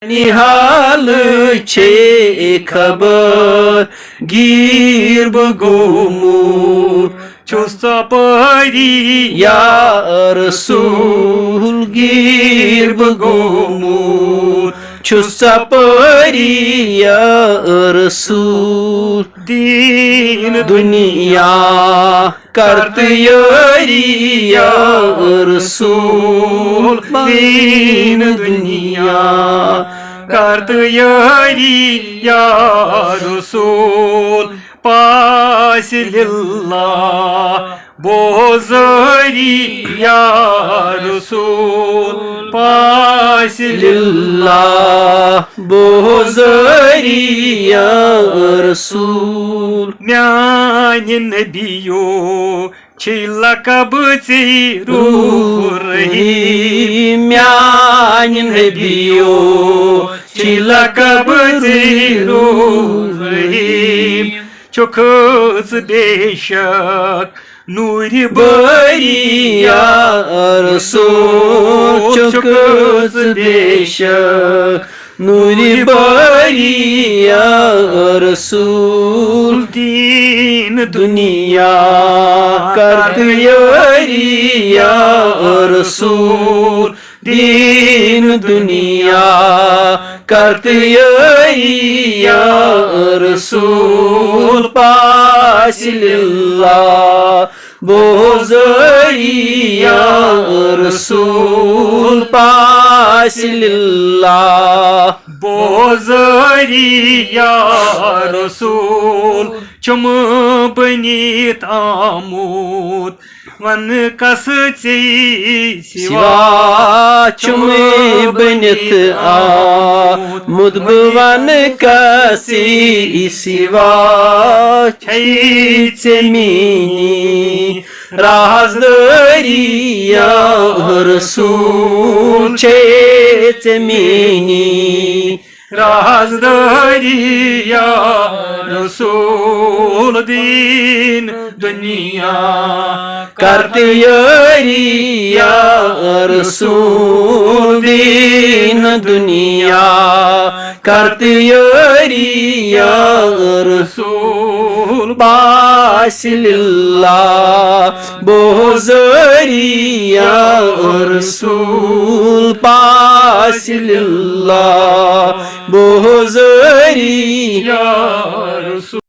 निहाल छे खबर गिर बगोमूर चुसपरी या रसूल गिर बगोमूर छुसपरी या रसूल दीन दुनिया करत यारी या रसूल दीन दुनिया करत यारी या रसूल पास लिल्लाह बोजरी या रसूल पास लिल्लाह बोजरी या रसूल म्यानि नबियो लकब रूह रहीम म्यानि नबियो लकब रूह रहीम चुखस बेशक नूर बरी या रसूल चुखस बेशक नूर बरी या रसूल दीन दुनिया करत यारी या रसूल दीन दुनिया करत यारी या रसूल पास लिल्लाह बोजरी या रसूल पास लिल्लाह बोजरी या रसूल चुम बनीत आमूत वन कस सिवा चुमे बनित आ मुदबवन कसी सिवा छैचे मीनी राजदरी या रसूल छैचे मीनी राजदरी या रसूल दीन दुनिया करत यारी या रसूल दीन दुनिया करत यारी या रसूल पास लिल्लाह बोजरी या रसूल पास लिल्लाह बोजरी या रसूल